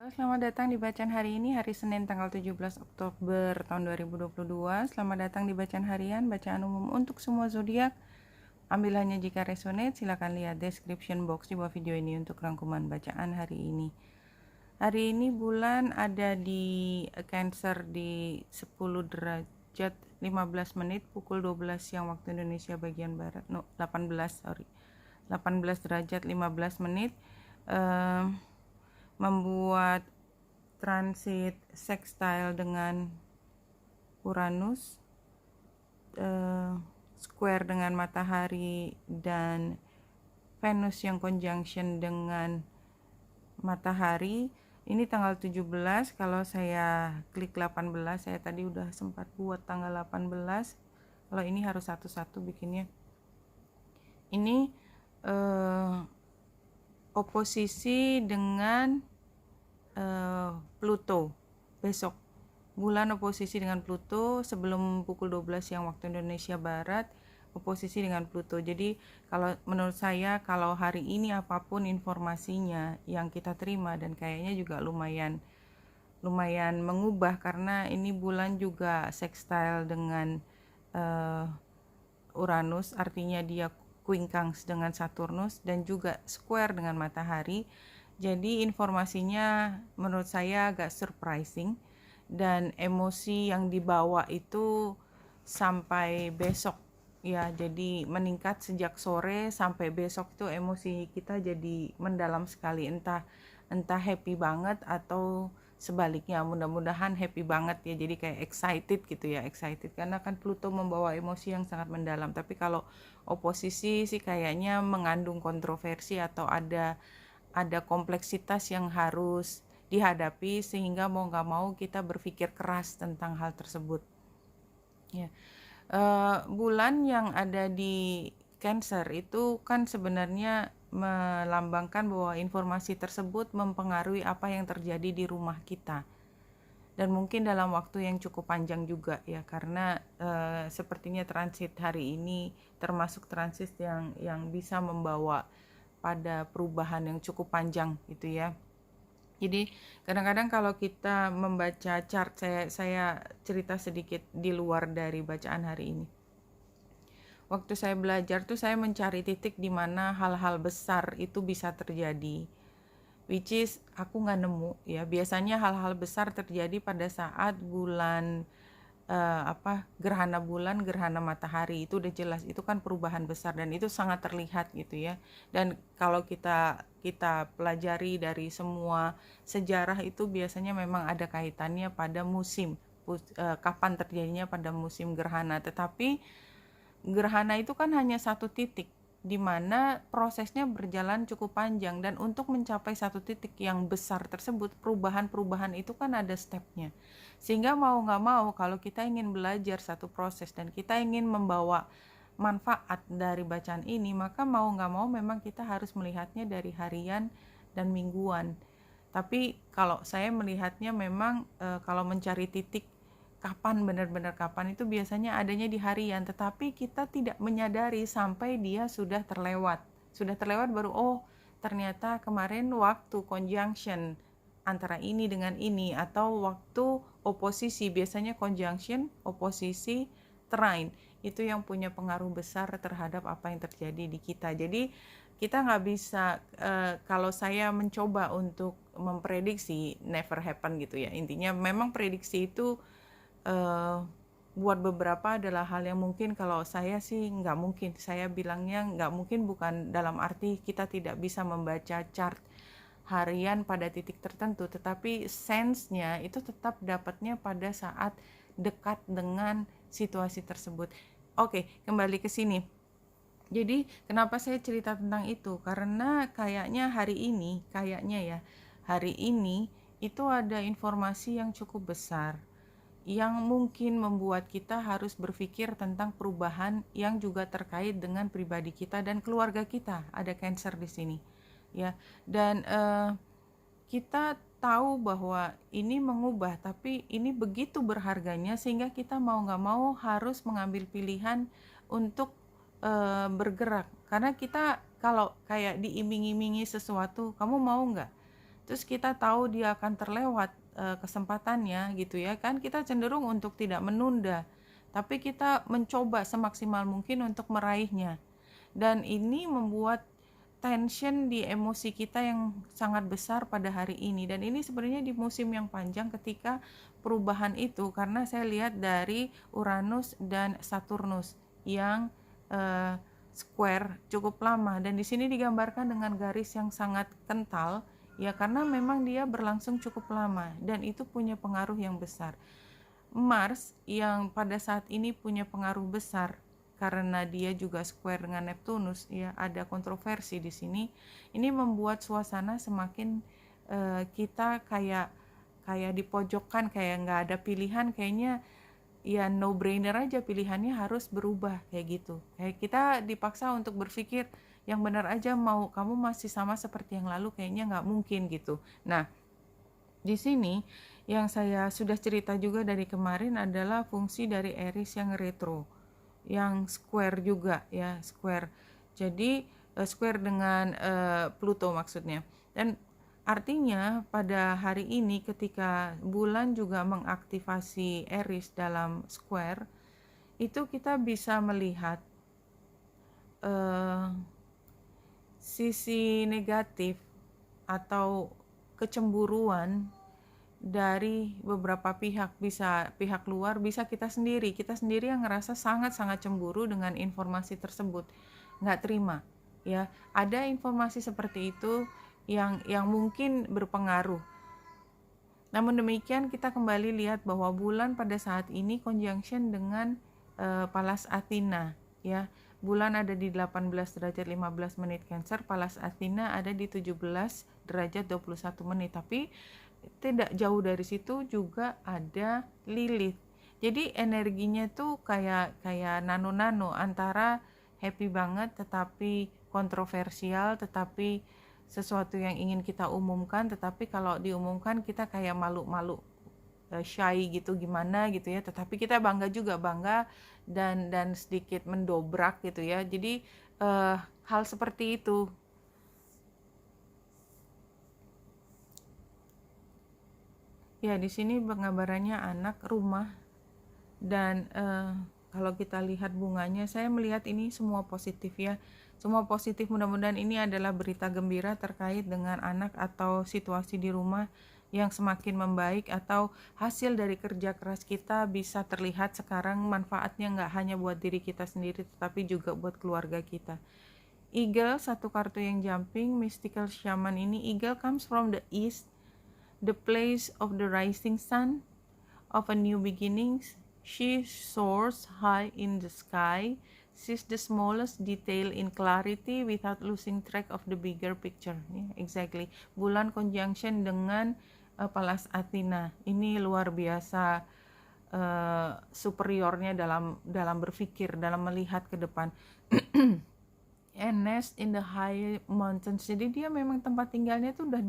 Selamat datang di bacaan hari ini, hari Senin tanggal 17 Oktober tahun 2022. Selamat datang di bacaan harian, bacaan umum untuk semua zodiak. Ambil hanya jika resonate, silakan lihat description box di bawah video ini untuk rangkuman bacaan hari ini. Hari ini bulan ada di Cancer di 10 derajat 15 menit pukul 12 siang waktu Indonesia bagian barat. 18 derajat 15 menit. Membuat transit sextile dengan Uranus, square dengan matahari, dan Venus yang conjunction dengan matahari. Ini tanggal 17. Kalau saya klik 18, saya tadi udah sempat buat tanggal 18. Kalau ini harus satu-satu bikinnya. Ini oposisi dengan Pluto besok. Bulan oposisi dengan Pluto sebelum pukul 12 siang waktu Indonesia Barat, oposisi dengan Pluto. Jadi kalau menurut saya, kalau hari ini apapun informasinya yang kita terima, dan kayaknya juga lumayan mengubah, karena ini bulan juga sextile dengan Uranus, artinya dia quincunx dengan Saturnus, dan juga square dengan matahari. Jadi informasinya menurut saya agak surprising, dan emosi yang dibawa itu sampai besok ya, jadi meningkat sejak sore sampai besok itu emosi kita jadi mendalam sekali, entah happy banget atau sebaliknya. Mudah-mudahan happy banget ya, jadi kayak excited gitu ya, excited karena kan Pluto membawa emosi yang sangat mendalam. Tapi kalau oposisi sih kayaknya mengandung kontroversi atau ada kompleksitas yang harus dihadapi, sehingga mau nggak mau kita berpikir keras tentang hal tersebut ya. Bulan yang ada di Cancer itu kan sebenarnya melambangkan bahwa informasi tersebut mempengaruhi apa yang terjadi di rumah kita, dan mungkin dalam waktu yang cukup panjang juga ya, karena sepertinya transit hari ini termasuk transit yang bisa membawa pada perubahan yang cukup panjang gitu ya. Jadi kadang-kadang kalau kita membaca chart, saya cerita sedikit di luar dari bacaan hari ini. Waktu saya belajar tuh saya mencari titik di mana hal-hal besar itu bisa terjadi, which is aku nggak nemu ya. Biasanya hal-hal besar terjadi pada saat bulan gerhana bulan, gerhana matahari. Itu udah jelas, itu kan perubahan besar dan itu sangat terlihat gitu ya. Dan kalau kita pelajari dari semua sejarah, itu biasanya memang ada kaitannya pada musim, kapan terjadinya pada musim gerhana. Tetapi gerhana itu kan hanya satu titik, di mana prosesnya berjalan cukup panjang, dan untuk mencapai satu titik yang besar tersebut, perubahan-perubahan itu kan ada stepnya. Sehingga mau nggak mau, kalau kita ingin belajar satu proses dan kita ingin membawa manfaat dari bacaan ini, maka mau nggak mau memang kita harus melihatnya dari harian dan mingguan. Tapi kalau saya melihatnya memang kalau mencari titik kapan, benar-benar kapan, itu biasanya adanya di harian, tetapi kita tidak menyadari sampai dia sudah terlewat baru oh ternyata kemarin waktu conjunction antara ini dengan ini, atau waktu oposisi. Biasanya conjunction, oposisi, trine itu yang punya pengaruh besar terhadap apa yang terjadi di kita. Jadi kita nggak bisa, kalau saya mencoba untuk memprediksi, never happen gitu ya. Intinya memang prediksi itu buat beberapa adalah hal yang mungkin. Kalau saya sih nggak mungkin. Saya bilangnya nggak mungkin bukan dalam arti kita tidak bisa membaca chart harian pada titik tertentu, tetapi sense-nya itu tetap dapatnya pada saat dekat dengan situasi tersebut. Oke, kembali ke sini. Jadi kenapa saya cerita tentang itu? Karena kayaknya hari ini itu ada informasi yang cukup besar, yang mungkin membuat kita harus berpikir tentang perubahan yang juga terkait dengan pribadi kita dan keluarga kita. Ada Cancer di sini ya, dan kita tahu bahwa ini mengubah, tapi ini begitu berharganya sehingga kita mau nggak mau harus mengambil pilihan untuk bergerak. Karena kita kalau kayak diiming-imingi sesuatu, kamu mau nggak? terus kita tahu dia akan terlewat kesempatannya gitu ya kan, kita cenderung untuk tidak menunda, tapi kita mencoba semaksimal mungkin untuk meraihnya. Dan ini membuat tension di emosi kita yang sangat besar pada hari ini. Dan ini sebenarnya di musim yang panjang ketika perubahan itu, karena saya lihat dari Uranus dan Saturnus yang square cukup lama, dan di sini digambarkan dengan garis yang sangat kental ya, karena memang dia berlangsung cukup lama dan itu punya pengaruh yang besar. Mars yang pada saat ini punya pengaruh besar karena dia juga square dengan Neptunus ya, ada kontroversi di sini. Ini membuat suasana semakin kita kayak dipojokkan, kayak nggak ada pilihan, kayaknya ya no brainer aja, pilihannya harus berubah kayak gitu. Kayak kita dipaksa untuk berpikir yang benar aja, mau kamu masih sama seperti yang lalu kayaknya nggak mungkin gitu. Nah, di sini yang saya sudah cerita juga dari kemarin adalah fungsi dari Eris yang retro, yang square juga ya, square. Jadi square dengan Pluto maksudnya. Dan artinya pada hari ini ketika bulan juga mengaktifasi Eris dalam square, itu kita bisa melihat sisi negatif atau kecemburuan dari beberapa pihak, bisa pihak luar, bisa kita sendiri yang ngerasa sangat-sangat cemburu dengan informasi tersebut, nggak terima ya, ada informasi seperti itu yang mungkin berpengaruh. Namun demikian kita kembali lihat bahwa bulan pada saat ini conjunction dengan Pallas Athena ya. Bulan ada di 18 derajat 15 menit Cancer, Pallas Athena ada di 17 derajat 21 menit. Tapi tidak jauh dari situ juga ada Lilith. Jadi energinya tuh kayak nano-nano, antara happy banget tetapi kontroversial, tetapi sesuatu yang ingin kita umumkan, tetapi kalau diumumkan kita kayak malu-malu, shy gitu, gimana gitu ya, tetapi kita bangga juga, bangga dan sedikit mendobrak gitu ya. Jadi hal seperti itu. Ya, di sini penggambarannya anak, rumah, dan kalau kita lihat bunganya, saya melihat ini semua positif ya, semua positif. Mudah-mudahan ini adalah berita gembira terkait dengan anak atau situasi di rumah yang semakin membaik, atau hasil dari kerja keras kita bisa terlihat sekarang manfaatnya nggak hanya buat diri kita sendiri tetapi juga buat keluarga kita. Eagle, satu kartu yang jumping, mystical shaman ini. Eagle comes from the east, the place of the rising sun, of a new beginnings. She soars high in the sky, sees the smallest detail in clarity without losing track of the bigger picture. Yeah, exactly. Bulan conjunction dengan Pallas Athena. Ini luar biasa superiornya dalam berpikir, dalam melihat ke depan. And nest in the high mountains. Jadi dia memang tempat tinggalnya tuh udah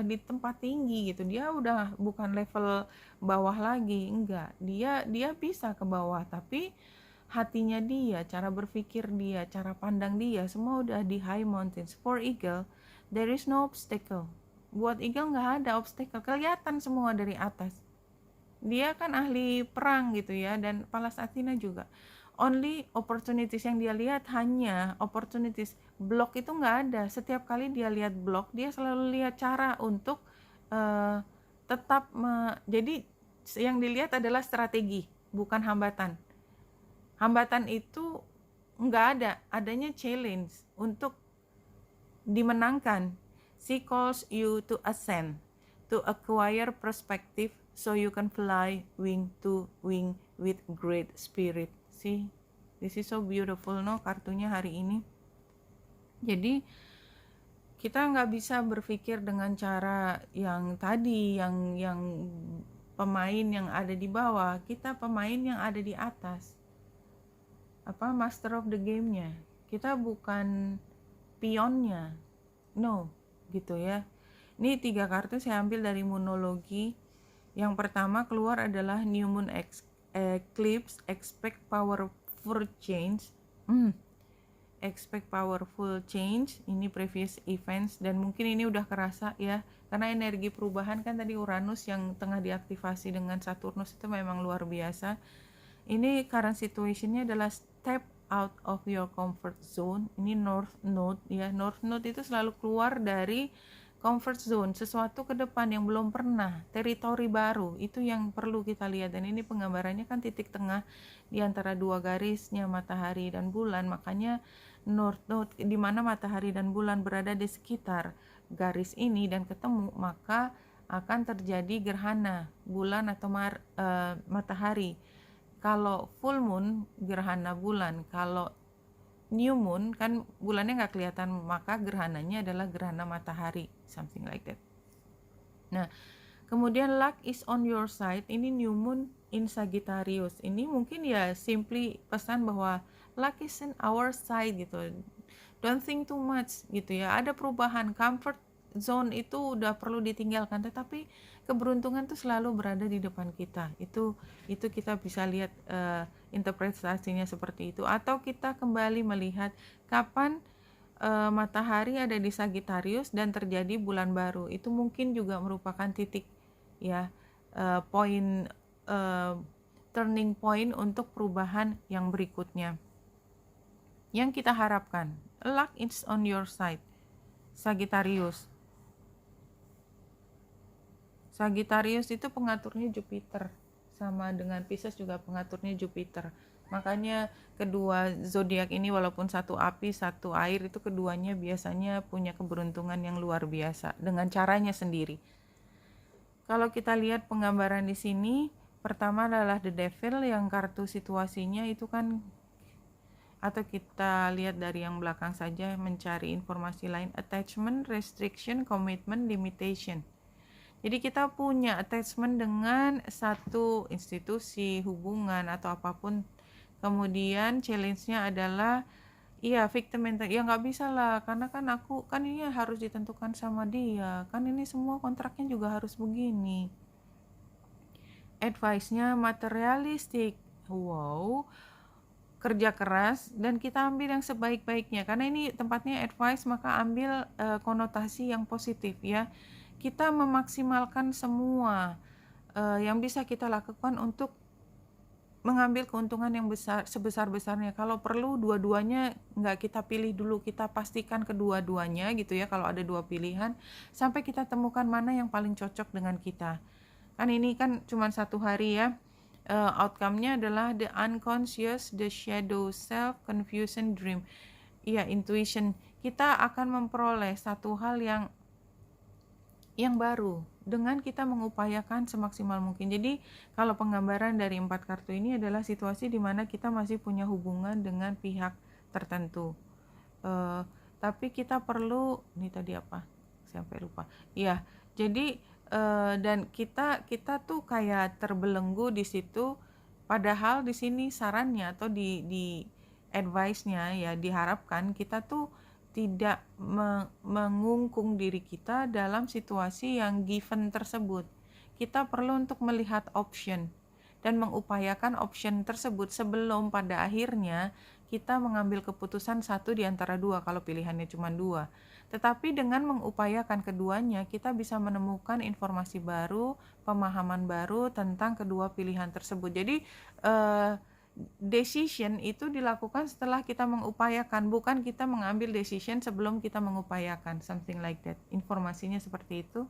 di tempat tinggi gitu. Dia udah bukan level bawah lagi, enggak. Dia bisa ke bawah, tapi hatinya dia, cara berpikir dia, cara pandang dia, semua udah di high mountains. For eagle, there is no obstacle. Buat eagle nggak ada obstacle, kelihatan semua dari atas. Dia kan ahli perang gitu ya, dan Pallas Athena juga. Only opportunities yang dia lihat hanya opportunities. Blok itu nggak ada. Setiap kali dia lihat blok, dia selalu lihat cara untuk tetap jadi yang dilihat adalah strategi, bukan hambatan. Hambatan itu nggak ada, adanya challenge untuk dimenangkan. She calls you to ascend, to acquire perspective, so you can fly wing to wing with great spirit. See, this is so beautiful, no, kartunya hari ini. Jadi kita nggak bisa berpikir dengan cara yang tadi, yang pemain yang ada di bawah. Kita pemain yang ada di atas, master of the game-nya. Kita bukan pionnya, no, gitu ya. Ini 3 kartu saya ambil dari Moonologi. Yang pertama keluar adalah New Moon Eclipse, expect powerful change. expect powerful change, ini previous events, dan mungkin ini udah kerasa ya, karena energi perubahan kan tadi Uranus yang tengah diaktifasi dengan Saturnus itu memang luar biasa. Ini current situationnya adalah step out of your comfort zone. Ini North Node ya, North Node itu selalu keluar dari comfort zone, sesuatu ke depan yang belum pernah, teritori baru, itu yang perlu kita lihat. Dan ini penggambarannya kan titik tengah di antara dua garisnya matahari dan bulan, makanya North Node di mana matahari dan bulan berada di sekitar garis ini dan ketemu, maka akan terjadi gerhana bulan atau matahari. Kalau full moon gerhana bulan, kalau new moon kan bulannya nggak kelihatan, maka gerhananya adalah gerhana matahari, something like that. Nah, kemudian luck is on your side, ini new moon in Sagittarius. Ini mungkin ya simply pesan bahwa luck is in our side gitu. Don't think too much gitu ya. Ada perubahan, comfort zone itu udah perlu ditinggalkan, tetapi keberuntungan tuh selalu berada di depan kita. Itu kita bisa lihat interpretasinya seperti itu. Atau kita kembali melihat kapan matahari ada di Sagittarius dan terjadi bulan baru. Itu mungkin juga merupakan titik ya, poin turning point untuk perubahan yang berikutnya yang kita harapkan. Luck is on your side, Sagittarius. Sagittarius itu pengaturnya Jupiter, sama dengan Pisces juga pengaturnya Jupiter. Makanya kedua zodiak ini walaupun satu api satu air, itu keduanya biasanya punya keberuntungan yang luar biasa dengan caranya sendiri. Kalau kita lihat penggambaran di sini, pertama adalah The Devil yang kartu situasinya itu kan, atau kita lihat dari yang belakang saja mencari informasi lain, attachment, restriction, commitment, limitation. Jadi kita punya attachment dengan satu institusi, hubungan atau apapun. Kemudian challenge-nya adalah iya victim mentality. Ya nggak bisa lah, karena kan aku kan ini harus ditentukan sama dia. Kan ini semua kontraknya juga harus begini. Advice-nya materialistik. Wow. Kerja keras dan kita ambil yang sebaik-baiknya. Karena ini tempatnya advice, maka ambil konotasi yang positif ya. Kita memaksimalkan semua yang bisa kita lakukan untuk mengambil keuntungan yang besar, sebesar-besarnya. Kalau perlu dua-duanya nggak kita pilih dulu, kita pastikan kedua-duanya gitu ya, kalau ada dua pilihan, sampai kita temukan mana yang paling cocok dengan kita. Kan ini kan cuma satu hari ya. Outcome-nya adalah the unconscious, the shadow self, confusion, dream. Iya, intuition. Kita akan memperoleh satu hal yang baru dengan kita mengupayakan semaksimal mungkin. Jadi kalau penggambaran dari 4 kartu ini adalah situasi di mana kita masih punya hubungan dengan pihak tertentu. Tapi kita perlu, ini tadi apa? Sampai lupa. Iya, jadi dan kita tuh kayak terbelenggu di situ. Padahal di sini sarannya atau di advice-nya ya, diharapkan kita tuh tidak mengungkung diri kita dalam situasi yang given tersebut. Kita perlu untuk melihat option dan mengupayakan option tersebut sebelum pada akhirnya kita mengambil keputusan satu di antara dua kalau pilihannya cuma dua. Tetapi dengan mengupayakan keduanya, kita bisa menemukan informasi baru, pemahaman baru tentang kedua pilihan tersebut. Jadi decision itu dilakukan setelah kita mengupayakan, bukan kita mengambil decision sebelum kita mengupayakan, something like that. Informasinya seperti itu.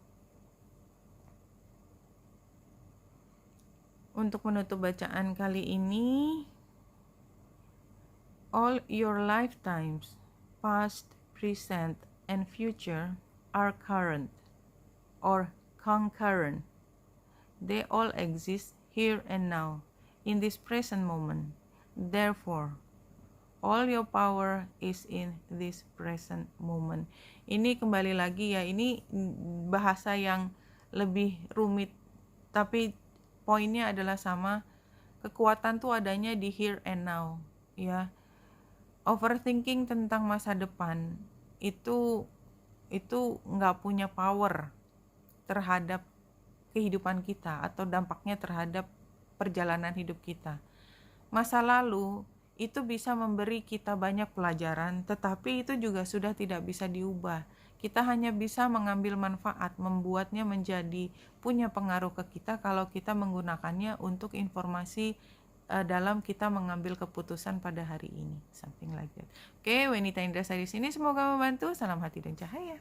Untuk menutup bacaan kali ini, all your lifetimes, past, present, and future are current or concurrent. They all exist here and now, in this present moment. Therefore, all your power is in this present moment. Ini kembali lagi ya, ini bahasa yang lebih rumit, tapi poinnya adalah sama. Kekuatan tuh adanya di here and now ya. Overthinking tentang masa depan itu nggak punya power terhadap kehidupan kita atau dampaknya terhadap perjalanan hidup kita. Masa lalu itu bisa memberi kita banyak pelajaran, tetapi itu juga sudah tidak bisa diubah. Kita hanya bisa mengambil manfaat, membuatnya menjadi punya pengaruh ke kita kalau kita menggunakannya untuk informasi dalam kita mengambil keputusan pada hari ini. Something like that. Oke, Wenita Indrasari di sini, semoga membantu. Salam hati dan cahaya.